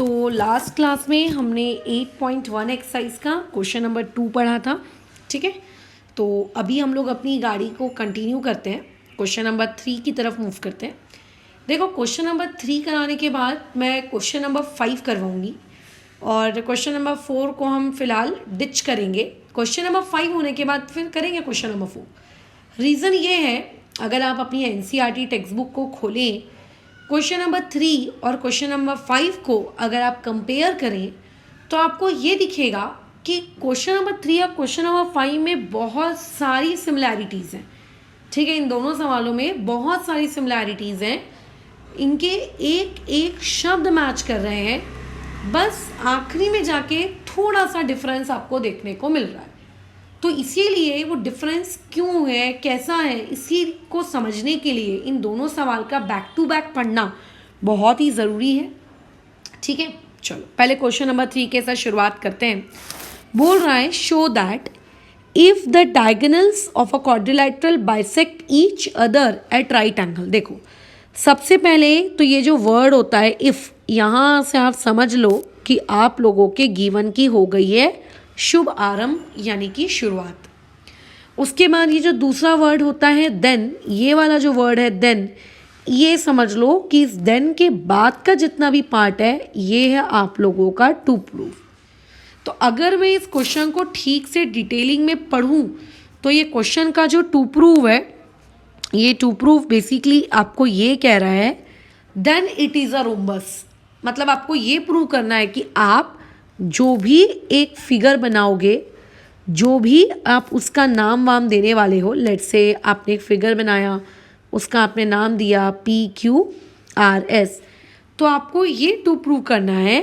तो last class में हमने 8.1 एक्सरसाइज का क्वेश्चन नंबर 2 पढ़ा था, ठीक है। तो अभी हम लोग अपनी गाड़ी को कंटिन्यू करते हैं, क्वेश्चन नंबर 3 की तरफ मूव करते हैं। देखो, क्वेश्चन नंबर 3 कराने के बाद मैं क्वेश्चन नंबर 5 करवाऊंगी और क्वेश्चन नंबर 4 को हम फिलहाल डिच करेंगे। क्वेश्चन नंबर 5 होने के बाद फिर करेंगे क्वेश्चन नंबर 4। रीज़न ये है, अगर आप अपनी एनसीईआरटी टेक्स्ट बुक को खोलें, क्वेश्चन नंबर 3 और क्वेश्चन नंबर 5 को अगर आप कंपेयर करें तो आपको ये दिखेगा कि क्वेश्चन नंबर 3 और क्वेश्चन नंबर 5 में बहुत सारी सिमिलैरिटीज़ हैं, ठीक है। इन दोनों सवालों में बहुत सारी सिमिलैरिटीज़ हैं, इनके एक एक शब्द मैच कर रहे हैं, बस आखिरी में जाके थोड़ा सा डिफरेंस आपको देखने को मिल रहा है। तो इसीलिए वो डिफरेंस क्यों है, कैसा है, इसी को समझने के लिए इन दोनों सवाल का बैक टू बैक पढ़ना बहुत ही ज़रूरी है, ठीक है। चलो पहले क्वेश्चन नंबर 3 के साथ शुरुआत करते हैं। बोल रहा है, show that if the diagonals of a quadrilateral bisect each other at right angle. देखो, सबसे पहले तो ये जो वर्ड होता है इफ़, यहाँ से आप समझ लो कि आप लोगों के गिवन की हो गई है शुभ आरंभ, यानी कि शुरुआत। उसके बाद ये जो दूसरा वर्ड होता है देन, ये वाला जो वर्ड है देन, ये समझ लो कि इस देन के बाद का जितना भी पार्ट है ये है आप लोगों का टू प्रूव। तो अगर मैं इस क्वेश्चन को ठीक से डिटेलिंग में पढ़ूं तो ये क्वेश्चन का जो टू प्रूव है, ये टू प्रूव बेसिकली आपको ये कह रहा है then it is a rhombus. मतलब आपको ये प्रूव करना है कि आप जो भी एक फिगर बनाओगे, जो भी आप उसका नाम वाम देने वाले हो, लेट्स से आपने एक फिगर बनाया, उसका आपने नाम दिया PQRS, तो आपको ये टू प्रूव करना है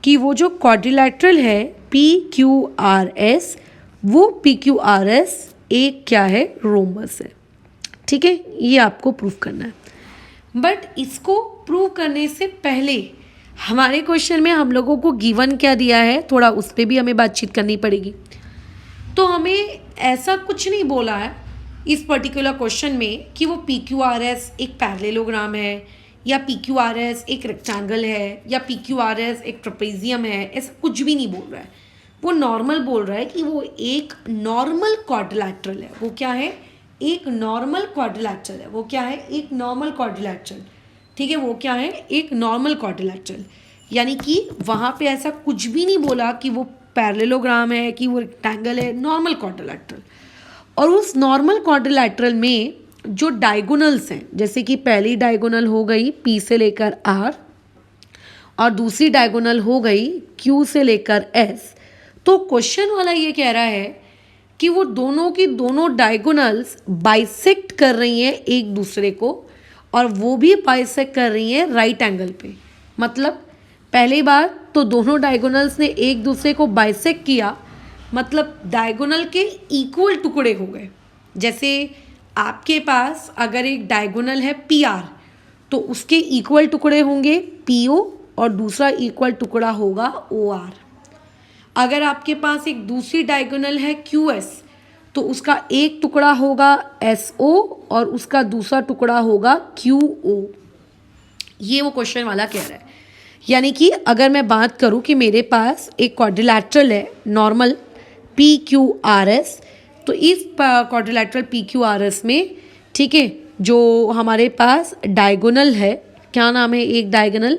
कि वो जो क्वाड्रिलैटरल है PQRS, वो PQRS एक क्या है, रोम्बस है, ठीक है। ये आपको प्रूव करना है। बट इसको प्रूव करने से पहले हमारे क्वेश्चन में हम लोगों को गिवन क्या दिया है, थोड़ा उस पर भी हमें बातचीत करनी पड़ेगी। तो हमें ऐसा कुछ नहीं बोला है इस पर्टिकुलर क्वेश्चन में कि वो PQRS एक पैरेललोग्राम है, या PQRS एक रेक्टेंगल है, या PQRS एक ट्रेपेजियम है। ऐसा कुछ भी नहीं बोल रहा है। वो नॉर्मल बोल रहा है कि वो एक नॉर्मल क्वाड्रिलैटरल है। वो क्या है, एक नॉर्मल क्वाड्रिलैटरल है। वो क्या है, एक नॉर्मल क्वाड्रिलैटरल, ठीक है। वो क्या है, एक नॉर्मल क्वाड्रिलैटरल, यानी कि वहाँ पे ऐसा कुछ भी नहीं बोला कि वो पैरेललोग्राम है, कि वो रेक्टेंगल है, नॉर्मल क्वाड्रिलैटरल। और उस नॉर्मल क्वाड्रिलैटरल में जो डायगोनल्स हैं, जैसे कि पहली डायगोनल हो गई P से लेकर R और दूसरी डायगोनल हो गई Q से लेकर S, तो क्वेश्चन वाला ये कह रहा है कि वो दोनों की दोनों डायगोनल्स बाइसेक्ट कर रही हैं एक दूसरे को, और वो भी बाइसेक्ट कर रही हैं राइट एंगल पे। मतलब पहली बार तो दोनों डायगोनल्स ने एक दूसरे को बाइसेक्ट किया, मतलब डायगोनल के इक्वल टुकड़े हो गए। जैसे आपके पास अगर एक डायगोनल है PR, तो उसके इक्वल टुकड़े होंगे PO और दूसरा इक्वल टुकड़ा होगा OR। अगर आपके पास एक दूसरी डायगोनल है QS, तो उसका एक टुकड़ा होगा SO और उसका दूसरा टुकड़ा होगा QO। ये वो क्वेश्चन वाला कह रहा है। यानी कि अगर मैं बात करूं कि मेरे पास एक क्वाड्रिलैटरल है नॉर्मल PQRS, तो इस क्वाड्रिलैटरल PQRS में, ठीक है, जो हमारे पास डायगोनल है, क्या नाम है, एक डायगोनल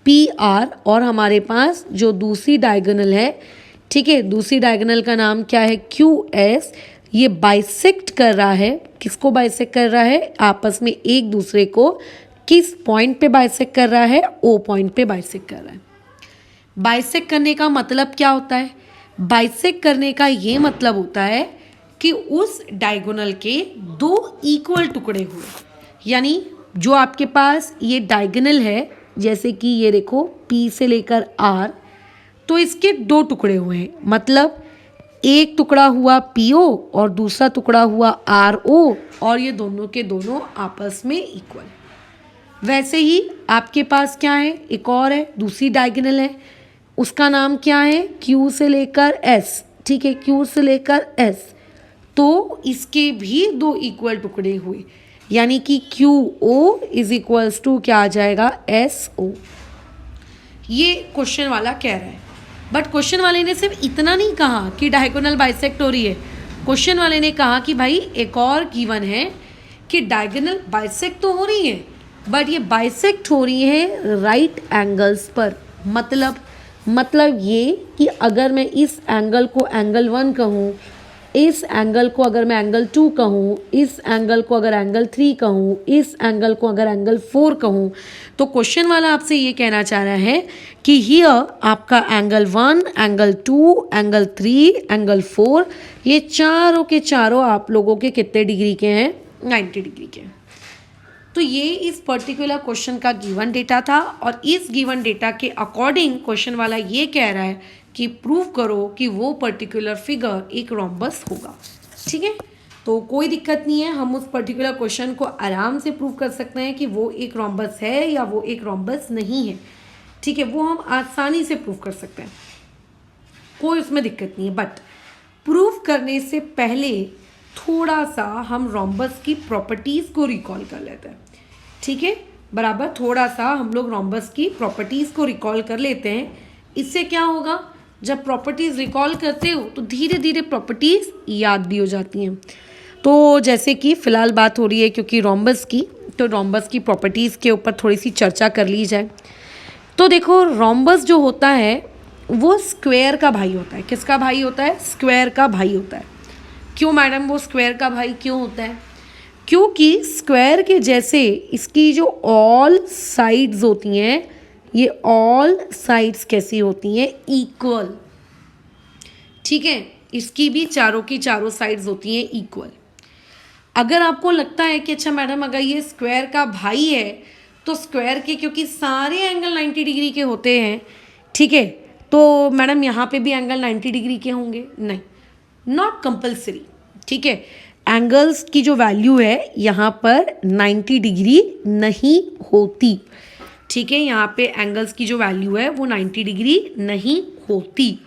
PR, और हमारे पास जो दूसरी डायगोनल है, ठीक है, दूसरी डायगोनल का नाम क्या है, QS। ये बाइसेक्ट कर रहा है, किसको बाइसेक्ट कर रहा है, आपस में एक दूसरे को किस पॉइंट पे बाइसेक्ट कर रहा है, O पॉइंट पे बाइसेक्ट कर रहा है। बाइसेक्ट करने का मतलब क्या होता है, बाइसेक्ट करने का ये मतलब होता है कि उस डायगोनल के दो इक्वल टुकड़े हुए। यानी जो आपके पास ये डायगोनल है, जैसे कि ये देखो P से लेकर R, तो इसके दो टुकड़े हुए हैं, मतलब एक टुकड़ा हुआ PO और दूसरा टुकड़ा हुआ RO, और ये दोनों के दोनों आपस में इक्वल। वैसे ही आपके पास क्या है, एक और है, दूसरी डायगोनल है, उसका नाम क्या है, Q से लेकर S, ठीक है, Q से लेकर S, तो इसके भी दो इक्वल टुकड़े हुए, यानी कि QO इज इक्वल्स टू क्या आ जाएगा, SO। ये क्वेश्चन वाला कह रहा है। बट क्वेश्चन वाले ने सिर्फ इतना नहीं कहा कि डायगोनल बाइसेक्ट हो रही है, क्वेश्चन वाले ने कहा कि भाई एक और गिवन है कि डायगोनल बाइसेक्ट तो हो रही है, बट ये बाइसेक्ट हो रही है राइट एंगल्स पर। मतलब ये कि अगर मैं इस एंगल को एंगल 1 कहूँ, इस एंगल को अगर मैं एंगल 2 कहूँ, इस एंगल को अगर एंगल 3 कहूँ, इस एंगल को अगर एंगल 4 कहूँ, तो क्वेश्चन वाला आपसे ये कहना चाह रहा है कि हियर आपका एंगल 1, एंगल 2, एंगल 3, एंगल 4, ये चारों के चारों आप लोगों के कितने डिग्री के हैं? 90 डिग्री के। तो ये इस पर्टिकुलर क्वेश्चन का गिवन डेटा था, और इस गिवन डेटा के अकॉर्डिंग क्वेश्चन वाला ये कह रहा है कि प्रूव करो कि वो पर्टिकुलर फिगर एक रोम्बस होगा। ठीक है, तो कोई दिक्कत नहीं है, हम उस पर्टिकुलर क्वेश्चन को आराम से प्रूव कर सकते हैं कि वो एक रोम्बस है या वो एक रोम्बस नहीं है। ठीक है, वो हम आसानी से प्रूव कर सकते हैं, कोई उसमें दिक्कत नहीं है। बट प्रूव करने से पहले थोड़ा सा हम रोम्बस की प्रॉपर्टीज़ को रिकॉल कर लेते हैं। ठीक है, बराबर, थोड़ा सा हम लोग रोम्बस की प्रॉपर्टीज़ को रिकॉल कर लेते हैं। इससे क्या होगा, जब प्रॉपर्टीज़ रिकॉल करते हो तो धीरे धीरे प्रॉपर्टीज़ याद भी हो जाती हैं। तो जैसे कि फ़िलहाल बात हो रही है क्योंकि रोम्बस की, तो रोम्बस की प्रॉपर्टीज़ के ऊपर थोड़ी सी चर्चा कर ली जाए। तो देखो, रोम्बस जो होता है वो स्क्वायर का भाई होता है। किसका भाई होता है? स्क्वायर का भाई होता है। क्यों मैडम, वो स्क्वायर का भाई क्यों होता है? क्योंकि स्क्वायर के जैसे इसकी जो ऑल साइड्स होती हैं, ये ऑल साइड्स कैसी होती हैं? इक्वल। ठीक है, इसकी भी चारों की चारों साइड्स होती हैं इक्वल। अगर आपको लगता है कि अच्छा मैडम अगर ये स्क्वायर का भाई है तो स्क्वायर के क्योंकि सारे एंगल 90 डिग्री के होते हैं, ठीक है, तो मैडम यहाँ पे भी एंगल 90 डिग्री के होंगे? नहीं, नॉट कंपल्सरी। ठीक है, एंगल्स की जो वैल्यू है यहाँ पर 90 डिग्री नहीं होती। ठीक है, यहाँ पे एंगल्स की जो वैल्यू है वो 90 डिग्री नहीं होती।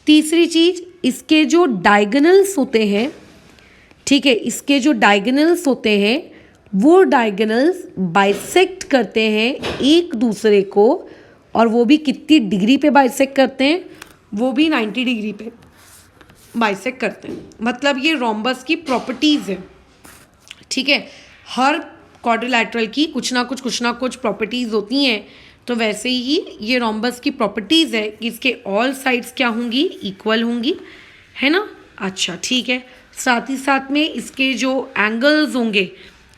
तीसरी चीज, इसके जो डायगोनल्स होते हैं, ठीक है, इसके जो डायगोनल्स होते हैं वो डायगोनल्स बाइसेक्ट करते हैं एक दूसरे को, और वो भी कितनी डिग्री पे बाइसेक्ट करते हैं? वो भी 90 डिग्री पे बाइसेक्ट करते हैं। मतलब ये रोम्बस की प्रॉपर्टीज़ है। ठीक है, हर क्वाड्रिलैटरल की कुछ ना कुछ प्रॉपर्टीज़ होती हैं, तो वैसे ही ये रोम्बस की प्रॉपर्टीज़ है कि इसके ऑल साइड्स क्या होंगी? इक्वल होंगी, है ना। अच्छा, ठीक है, साथ ही साथ में इसके जो एंगल्स होंगे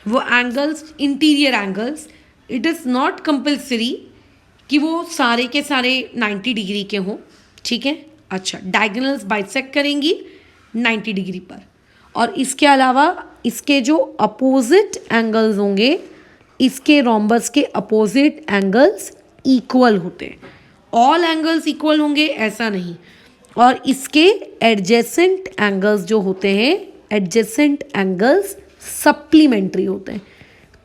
वो angles, interior angles, it is not compulsory कि वो सारे के सारे 90 डिग्री के हों। ठीक है, अच्छा, डायगोनल्स बाइसेक्ट करेंगी 90 डिग्री पर, और इसके अलावा इसके जो अपोजिट एंगल्स होंगे, इसके रोम्बस के अपोजिट एंगल्स इक्वल होते हैं। ऑल एंगल्स इक्वल होंगे ऐसा नहीं, और इसके एडजेसेंट एंगल्स जो होते हैं, एडजेसेंट एंगल्स सप्लीमेंट्री होते हैं।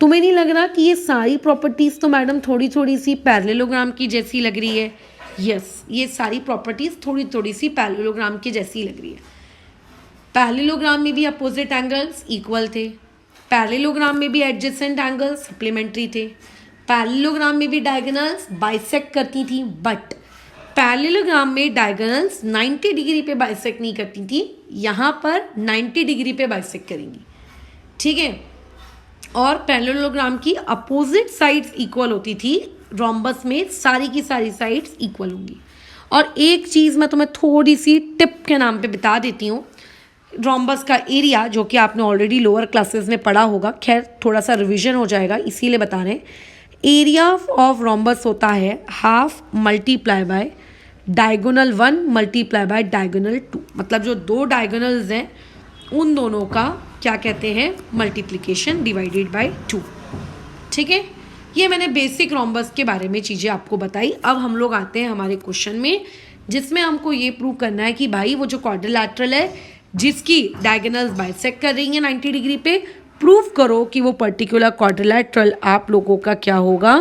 तुम्हें नहीं लग रहा कि ये सारी प्रॉपर्टीज़ तो मैडम थोड़ी थोड़ी सी पैरेललोग्राम की जैसी लग रही है? यस, ये सारी प्रॉपर्टीज़ थोड़ी थोड़ी सी पैरेललोग्राम की जैसी लग रही है। पैरेललोग्राम में भी अपोजिट एंगल्स इक्वल थे, पैरेललोग्राम में भी एडजेसेंट एंगल्स सप्लीमेंट्री थे, पैरेललोग्राम में भी डायगोनल्स बाइसेक्ट करती थी, बट पैरेललोग्राम में डायगोनल्स 90 डिग्री पे बाइसेक्ट नहीं करती थी, यहाँ पर 90 डिग्री पे बाइसेक्ट करेंगी। ठीक है, और पैरेललोग्राम की अपोजिट साइड्स इक्वल होती थी, रोम्बस में सारी की सारी साइड्स इक्वल होंगी। और एक चीज़ मैं तुम्हें थोड़ी सी टिप के नाम पे बता देती हूँ, रोम्बस का एरिया जो कि आपने ऑलरेडी लोअर क्लासेस में पढ़ा होगा, खैर थोड़ा सा रिवीजन हो जाएगा इसीलिए बता रहे हैं। एरिया ऑफ रोम्बस होता है half multiply by diagonal 1 multiply by diagonal 2, मतलब जो दो डायगोनल्स हैं उन दोनों का क्या कहते हैं? Multiplication divided by 2। ठीक है, ये मैंने बेसिक रोम्बस के बारे में चीज़ें आपको बताई। अब हम लोग आते हैं हमारे क्वेश्चन में, जिसमें हमको ये प्रूव करना है कि भाई वो जो क्वाड्रिलैटरल है जिसकी डायगोनल्स बाइसेक्ट कर रही हैं 90 डिग्री पे, प्रूव करो कि वो पर्टिकुलर क्वाड्रिलैटरल आप लोगों का क्या होगा?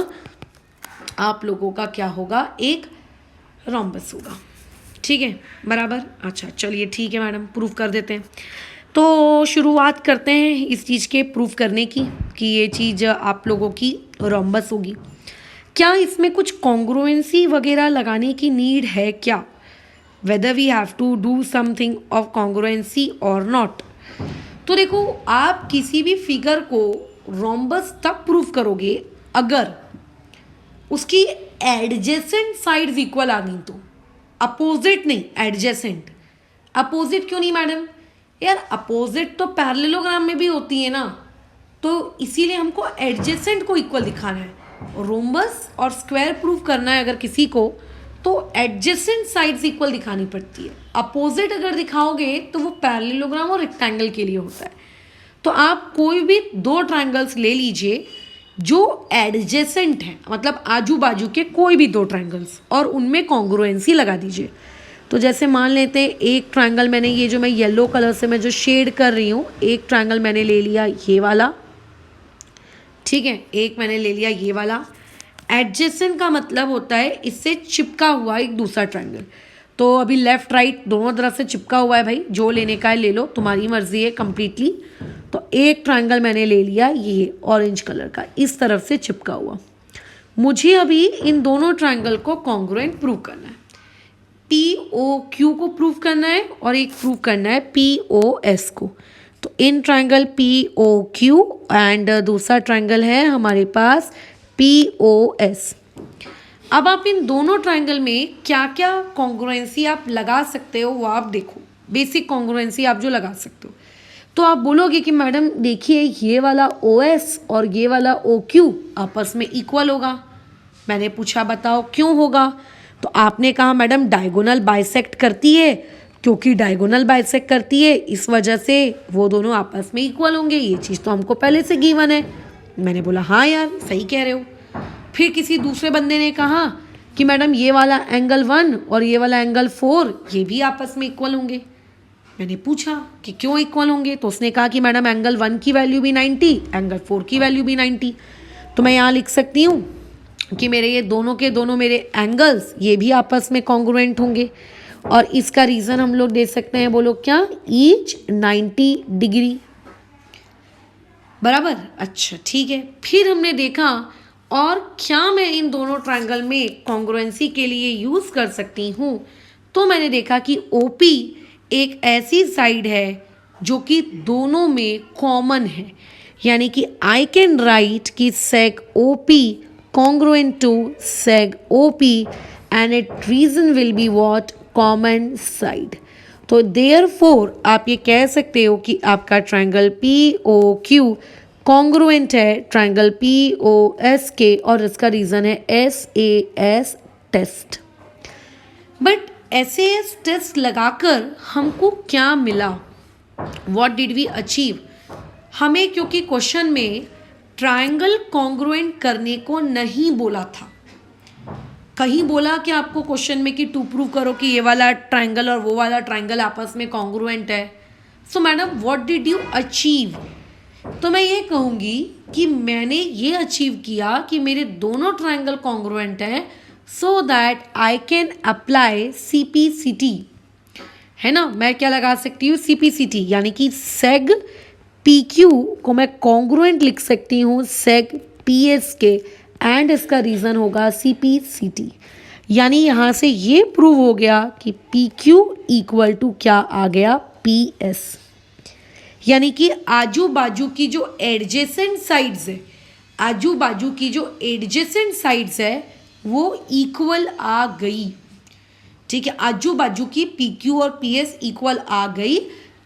आप लोगों का क्या होगा? एक रोम्बस होगा। ठीक है, बराबर। अच्छा, चलिए ठीक है मैडम, प्रूव कर देते हैं। तो शुरुआत करते हैं इस चीज़ के प्रूव करने की कि ये चीज़ आप लोगों की रोम्बस होगी। क्या इसमें कुछ कॉन्ग्रुएंसी वगैरह लगाने की नीड है क्या, whether we have to do something of congruency और नॉट। तो देखो, आप किसी भी फिगर को रोम्बस तब प्रूव करोगे अगर उसकी एडजेसेंट साइड्स इक्वल आ गई, तो अपोजिट नहीं, एडजेसेंट। अपोजिट क्यों नहीं मैडम? यार अपोजिट तो पैरेललोग्राम में भी होती है ना, तो इसीलिए हमको एडजेसेंट को इक्वल दिखाना है। रोम्बस और स्क्वायर प्रूव करना है अगर किसी को, तो एडजेसेंट साइड्स इक्वल दिखानी पड़ती है। अपोजिट अगर दिखाओगे तो वो पैरेललोग्राम और रेक्टेंगल के लिए होता है। तो आप कोई भी दो ट्रायंगल्स ले लीजिए जो एडजेसेंट हैं, मतलब आजू बाजू के कोई भी दो ट्रायंगल्स, और उनमें कॉन्ग्रुएंसी लगा दीजिए। तो जैसे मान लेते हैं एक ट्रायंगल मैंने, ये जो मैं येलो कलर से मैं जो शेड कर रही हूँ, एक ट्रायंगल मैंने ले लिया ये वाला, ठीक है, एक मैंने ले लिया ये वाला। एडजेसेंट का मतलब होता है इससे चिपका हुआ एक दूसरा ट्रायंगल। तो अभी लेफ्ट राइट दोनों तरफ से चिपका हुआ है भाई, जो लेने का है ले लो, तुम्हारी मर्जी है कम्प्लीटली। तो एक ट्रायंगल मैंने ले लिया ये ऑरेंज कलर का, इस तरफ से चिपका हुआ। मुझे अभी इन दोनों ट्रायंगल को कॉन्ग्रुएंट प्रूव करना है। POQ को प्रूव करना है और एक प्रूव करना है POS को। तो इन ट्रायंगल POQ एंड दूसरा ट्रायंगल है हमारे पास POS। अब आप इन दोनों ट्रायंगल में क्या क्या कॉन्ग्रुएंसी आप लगा सकते हो वो आप देखो, बेसिक कॉन्ग्रुएंसी आप जो लगा सकते हो। तो आप बोलोगे कि मैडम देखिए ये वाला OS और ये वाला OQ आपस में इक्वल होगा। मैंने पूछा बताओ क्यों होगा, तो आपने कहा मैडम डायगोनल बाइसेक्ट करती है, क्योंकि डायगोनल बाइसेक्ट करती है इस वजह से वो दोनों आपस में इक्वल होंगे, ये चीज़ तो हमको पहले से गिवन है। मैंने बोला हाँ यार सही कह रहे हो। फिर किसी दूसरे बंदे ने कहा कि मैडम ये वाला एंगल 1 और ये वाला एंगल 4 ये भी आपस में इक्वल होंगे। मैंने पूछा कि क्यों इक्वल होंगे, तो उसने कहा कि मैडम एंगल 1 की वैल्यू भी 90, एंगल 4 की वैल्यू भी 90। तो मैं यहाँ लिख सकती हूँ कि मेरे ये दोनों के दोनों मेरे एंगल्स ये भी आपस में कॉन्ग्रुएंट होंगे, और इसका रीज़न हम लोग दे सकते हैं, बोलो क्या, ईच 90 डिग्री, बराबर। अच्छा ठीक है, फिर हमने देखा और क्या मैं इन दोनों ट्रायंगल में कॉन्ग्रुएंसी के लिए यूज़ कर सकती हूँ। तो मैंने देखा कि OP एक ऐसी साइड है जो कि दोनों में कॉमन है, यानी कि आई कैन राइट कि seg OP congruent to seg OP and it reason will be what, common side. तो देयरफॉर आप ये कह सकते हो कि आपका ट्रायंगल POQ कॉन्ग्रुएंट है ट्रायंगल POS के, और इसका रीज़न है SAS test. But SAS test लगाकर हमको क्या मिला, व्हाट डिड वी अचीव? हमें क्योंकि क्वेश्चन में ट्रायंगल कॉन्ग्रुएंट करने को नहीं बोला था, कहीं बोला कि आपको क्वेश्चन में कि टू प्रूव करो कि ये वाला ट्रायंगल और वो वाला ट्रायंगल आपस में कॉन्ग्रुएंट है। सो madam what did you achieve? तो मैं ये कहूँगी कि मैंने ये अचीव किया कि मेरे दोनों ट्रायंगल कॉन्ग्रुएंट हैं, so that I can apply CPCT, है ना। मैं क्या लगा सकती हूँ, CPCT, यानी कि सेग PQ को मैं कॉन्ग्रुएंट लिख सकती हूँ सेग PS के, एंड इसका रीज़न होगा CPCT। यानी यहाँ से ये प्रूव हो गया कि PQ इक्वल टू क्या आ गया, PS। यानी कि आजू बाजू की जो एडजेसेंट साइड्स है, आजू बाजू की जो एडजेसेंट साइड्स है वो इक्वल आ गई, ठीक है। आजू बाजू की PQ और PS इक्वल आ गई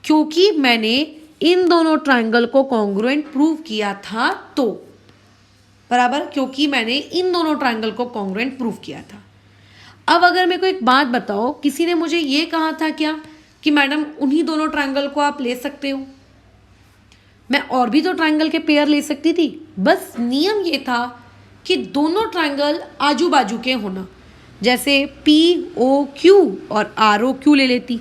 क्योंकि मैंने इन दोनों ट्रायंगल को कॉन्ग्रुएंट प्रूव किया था, तो बराबर, क्योंकि मैंने इन दोनों ट्रायंगल को कॉन्ग्रुएंट प्रूव किया था। अब अगर मेरे को एक बात बताओ, किसी ने मुझे ये कहा था क्या कि मैडम उन्हीं दोनों ट्रायंगल को आप ले सकते हो, मैं और भी तो ट्रायंगल के पेयर ले सकती थी। बस नियम ये था कि दोनों ट्रायंगल आजू बाजू के होना, जैसे POQ और ROQ ले लेती।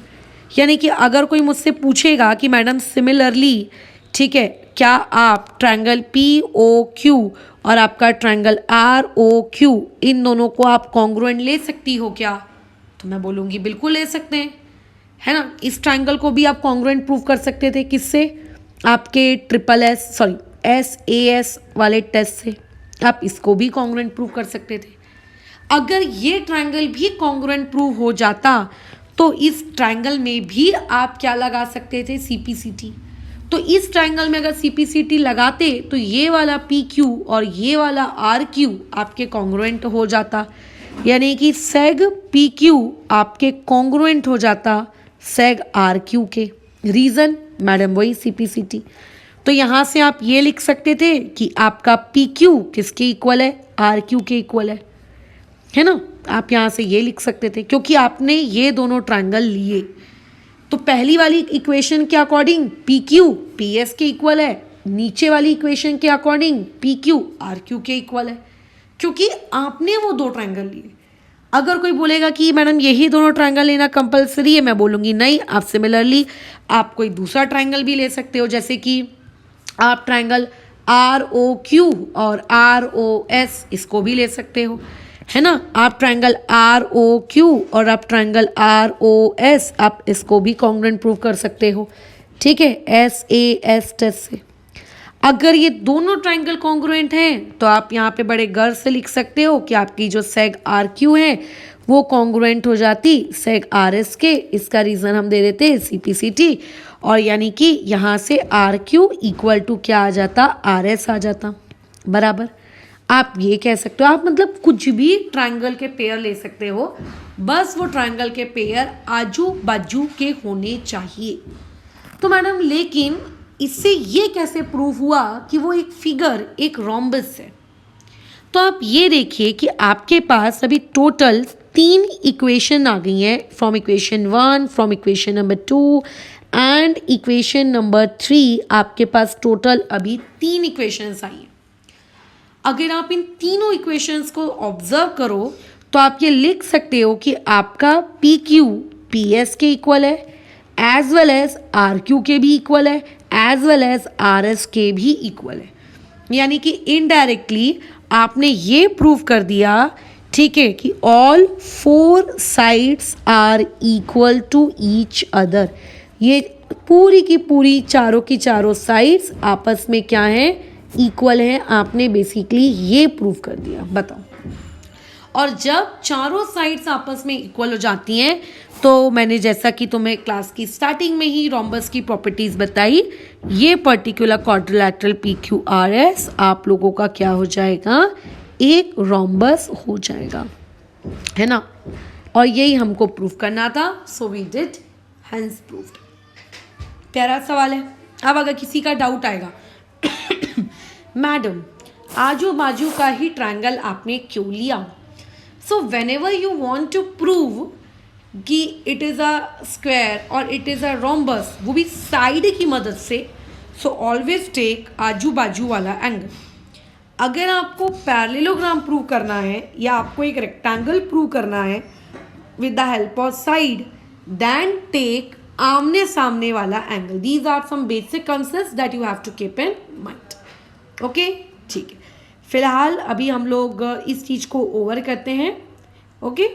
यानी कि अगर कोई मुझसे पूछेगा कि मैडम सिमिलरली, ठीक है, क्या आप ट्रायंगल POQ और आपका ट्रायंगल ROQ इन दोनों को आप कॉन्ग्रुएंट ले सकती हो क्या, तो मैं बोलूँगी बिल्कुल ले सकते हैं, है ना। इस ट्रायंगल को भी आप कॉन्ग्रुएंट प्रूव कर सकते थे, किससे, आपके SAS वाले टेस्ट से, आप इसको भी कॉन्ग्रुएंट प्रूव कर सकते थे। अगर ये ट्रायंगल भी कॉन्ग्रुएंट प्रूव हो जाता तो इस ट्रायंगल में भी आप क्या लगा सकते थे, CPCT। तो इस ट्रायंगल में अगर CPCT लगाते तो ये वाला PQ और ये वाला RQ आपके कॉन्ग्रुएंट हो जाता, यानी कि सेग PQ आपके कॉन्ग्रुएंट हो जाता सेग RQ के। रीज़न मैडम वही CPCT। तो यहाँ से आप ये लिख सकते थे कि आपका PQ किसके इक्वल है, RQ के इक्वल है ना। आप यहाँ से ये लिख सकते थे क्योंकि आपने ये दोनों ट्रायंगल लिए। तो पहली वाली इक्वेशन के अकॉर्डिंग PQ PS के इक्वल है, नीचे वाली इक्वेशन के अकॉर्डिंग PQ RQ के इक्वल है, क्योंकि आपने वो दो ट्रायंगल लिए। अगर कोई बोलेगा कि मैडम यही दोनों ट्रायंगल लेना कंपलसरी है, मैं बोलूँगी नहीं, आप सिमिलरली आप कोई दूसरा ट्रायंगल भी ले सकते हो, जैसे कि आप ट्रायंगल ROQ और ROS इसको भी ले सकते हो, है ना। आप ट्रायंगल ROQ और आप ट्रायंगल ROS आप इसको भी कॉन्ग्रुएंट प्रूव कर सकते हो, ठीक है, SAS टेस्ट से। अगर ये दोनों ट्रायंगल कॉन्ग्रुएंट हैं तो आप यहाँ पे बड़े गर्व से लिख सकते हो कि आपकी जो सेग RQ है वो कॉन्ग्रुएंट हो जाती सेग RS के। इसका रीज़न हम दे देते हैं CPCT, और यानी कि यहाँ से RQ इक्वल टू क्या आ जाता, RS आ जाता, बराबर। आप ये कह सकते हो, आप मतलब कुछ भी ट्रायंगल के पेयर ले सकते हो, बस वो ट्रायंगल के पेयर आजू बाजू के होने चाहिए। तो मैडम लेकिन इससे ये कैसे प्रूव हुआ कि वो एक फिगर एक रोम्बस है। तो आप ये देखिए कि आपके पास अभी टोटल 3 इक्वेशन आ गई हैं, from equation 1, from equation number 2 and equation number 3। आपके पास टोटल अभी 3 इक्वेशंस आई हैं। अगर आप इन तीनों इक्वेशंस को ऑब्जर्व करो तो आप ये लिख सकते हो कि आपका PQ PS के इक्वल है, एज वेल एज RQ के भी इक्वल है, एज वेल एज RS के भी इक्वल है। यानी कि इनडायरेक्टली आपने ये प्रूव कर दिया, ठीक है, कि all 4 sides are equal to each other. ये पूरी की पूरी चारों की चारों साइड्स आपस में क्या है, इक्वल है। आपने बेसिकली ये प्रूव कर दिया, बताओ। और जब चारों साइड्स आपस में इक्वल हो जाती हैं तो मैंने जैसा कि तुम्हें क्लास की स्टार्टिंग में ही रोम्बस की प्रॉपर्टीज बताई, ये पर्टिकुलर क्वाड्रिलैटरल PQRS आप लोगों का क्या हो जाएगा, एक रोम्बस हो जाएगा, है ना। और यही हमको प्रूव करना था, so we did, hence proved. प्यारा सवाल है। अब अगर किसी का डाउट आएगा मैडम आजू बाजू का ही ट्रायंगल आपने क्यों लिया। So whenever you want to prove कि इट इज़ अ स्क्वायर और इट इज़ अ रोम्बस, वो भी साइड की मदद से, सो ऑलवेज टेक आजू बाजू वाला एंगल। अगर आपको पैरेललोग्राम प्रूव करना है या आपको एक रेक्टेंगल प्रूव करना है with the help of side, then take आमने सामने वाला एंगल। These are some basic concepts that you have to keep in mind, okay, ठीक है। फिलहाल अभी हम लोग इस चीज़ को ओवर करते हैं, ओके।